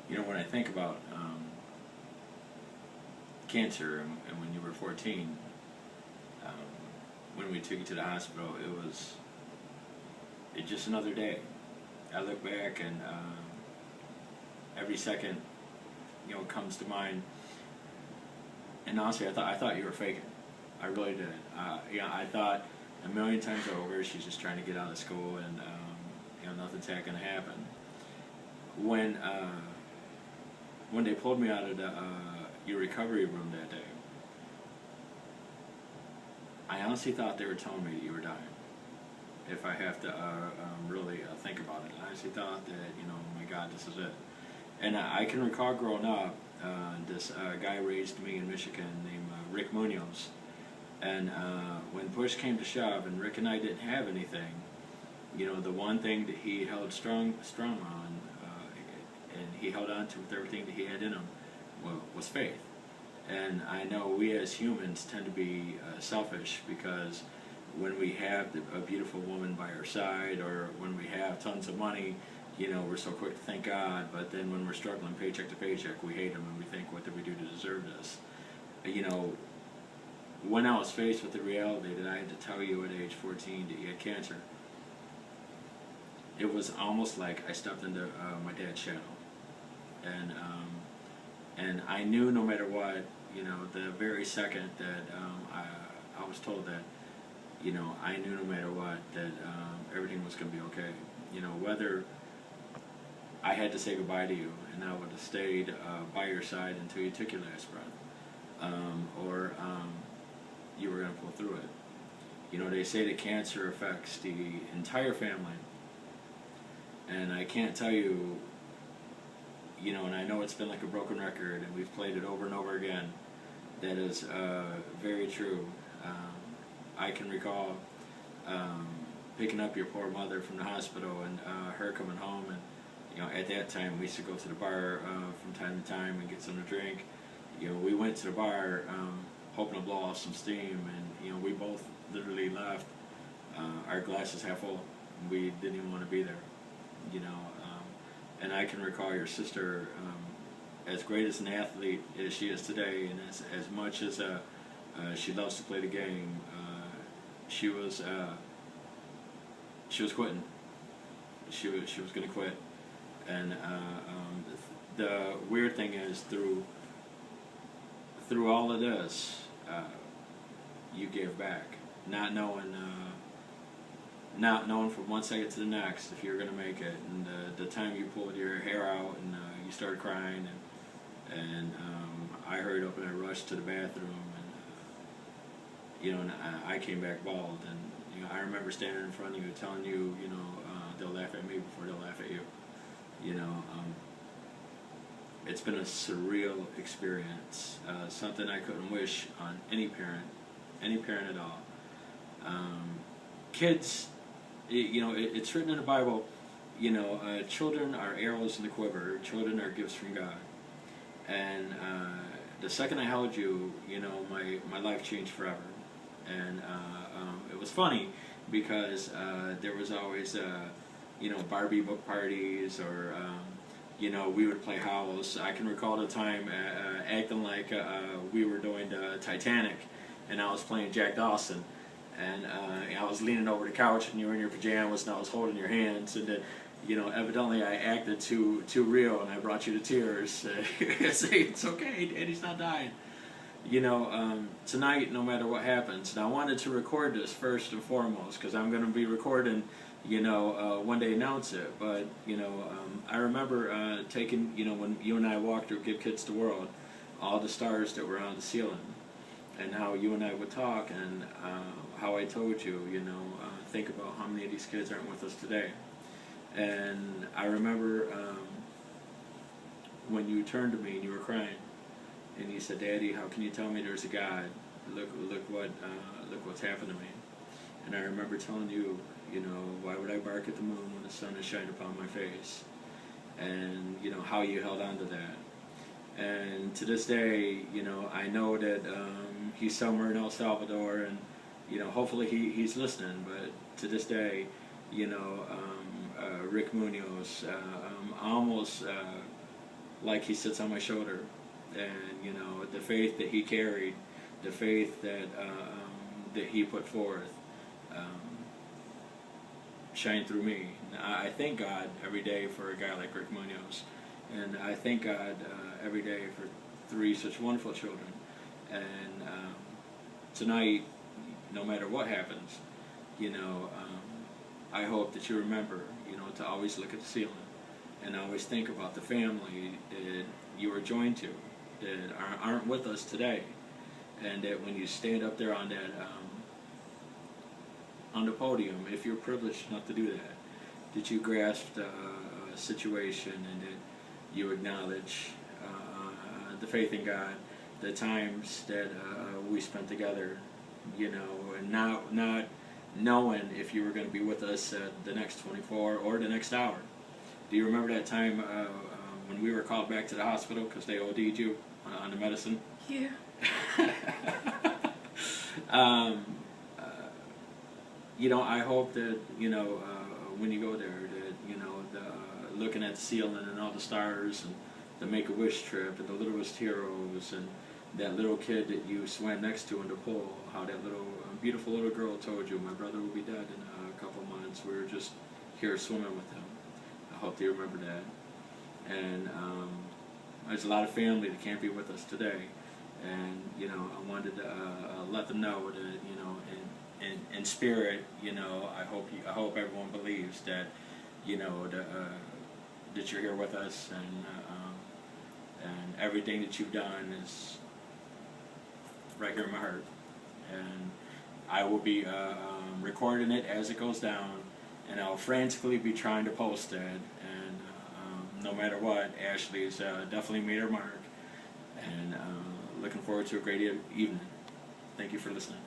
You know, when I think about cancer and when you were 14, um, when we took you to the hospital, it just another day. I look back and every second, you know, comes to mind. And honestly, I thought you were faking. I really did. Yeah, I thought a million times over she's just trying to get out of school and you know, nothing's going to happen. When they pulled me out of the your recovery room that day, I honestly thought they were telling me that you were dying. If I have to really think about it, I honestly thought that, you know, oh my God, this is it. And I can recall growing up, this guy raised me in Michigan named Rick Munoz. And when push came to shove and Rick and I didn't have anything, you know, the one thing that he held strong on, and he held on to with everything that he had in him, was faith. And I know we as humans tend to be selfish, because when we have a beautiful woman by our side, or when we have tons of money, you know, we're so quick to thank God, but then when we're struggling paycheck to paycheck, we hate Him and we think, what did we do to deserve this? You know, when I was faced with the reality that I had to tell you at age 14 that you had cancer, it was almost like I stepped into my dad's shadow. And I knew no matter what, you know, the very second that I was told that, you know, I knew no matter what that everything was going to be okay. You know, whether I had to say goodbye to you and I would have stayed by your side until you took your last breath, or you were going to pull through it. You know, they say that cancer affects the entire family, and I can't tell you, you know, and I know it's been like a broken record and we've played it over and over again, that is very true. I can recall picking up your poor mother from the hospital and her coming home, and you know, at that time we used to go to the bar from time to time and get something to drink. You know, we went to the bar hoping to blow off some steam, and you know, we both literally left our glasses half full. We didn't even want to be there, you know. And I can recall your sister, as great as an athlete as she is today, and as much as she loves to play the game, she was quitting. She was going to quit. And the weird thing is, through all of this, you gave back, not knowing from one second to the next if you were going to make it. And the time you pulled your hair out and you started crying, and I hurried up and I rushed to the bathroom, and you know, and I came back bald. And you know, I remember standing in front of you, telling you, you know, they'll laugh at me before they'll laugh at you. You know, it's been a surreal experience, something I couldn't wish on any parent at all. Kids, you know, it's written in the Bible, you know, children are arrows in the quiver, children are gifts from God. And the second I held you, you know, my life changed forever. And it was funny because there was always, you know, Barbie book parties, or, you know, we would play house. I can recall the time acting like we were doing the Titanic, and I was playing Jack Dawson. And I was leaning over the couch, and you were in your pajamas, and I was holding your hands, and you know, evidently I acted too real, and I brought you to tears. It's okay, Daddy's not dying. You know, tonight, no matter what happens, and I wanted to record this first and foremost, because I'm going to be recording, you know, one day announce it. But you know, I remember taking, you know, when you and I walked through Give Kids the World, all the stars that were on the ceiling, and how you and I would talk, and how I told you, you know, think about how many of these kids aren't with us today. And I remember when you turned to me and you were crying, and you said, "Daddy, how can you tell me there's a God? Look what's happened to me." And I remember telling you, you know, why would I bark at the moon when the sun is shining upon my face? And you know how you held on to that. And to this day, you know, I know that he's somewhere in El Salvador, and you know, hopefully he's listening. But to this day, you know, Rick Munoz, almost like he sits on my shoulder, and the faith that he carried, the faith that he put forth, um, shine through me. I thank God every day for a guy like Rick Munoz, and I thank God every day for 3 such wonderful children. And tonight, no matter what happens, I hope that you remember, to always look at the ceiling and always think about the family that you are joined to, that aren't with us today, and that when you stand up there on that on the podium, if you're privileged enough to do that, that you grasp the situation and that you acknowledge the faith in God, the times that we spent together, and not knowing if you were going to be with us the next 24 or the next hour. Do you remember that time when we were called back to the hospital because they OD'd you on the medicine? Yeah. I hope that, when you go there, that, looking at the ceiling and all the stars and the Make-A-Wish trip and the Littlest Heroes and that little kid that you swam next to in the pool, how that little beautiful little girl told you, my brother will be dead in a couple months. We were just here swimming with him. I hope you remember that. And there's a lot of family that can't be with us today. And, I wanted to let them know that, in spirit, I hope everyone believes that, that you're here with us, and everything that you've done is right here in my heart. And I will be recording it as it goes down, and I'll frantically be trying to post it. And no matter what, Ashley's definitely made her mark. And looking forward to a great evening. Thank you for listening.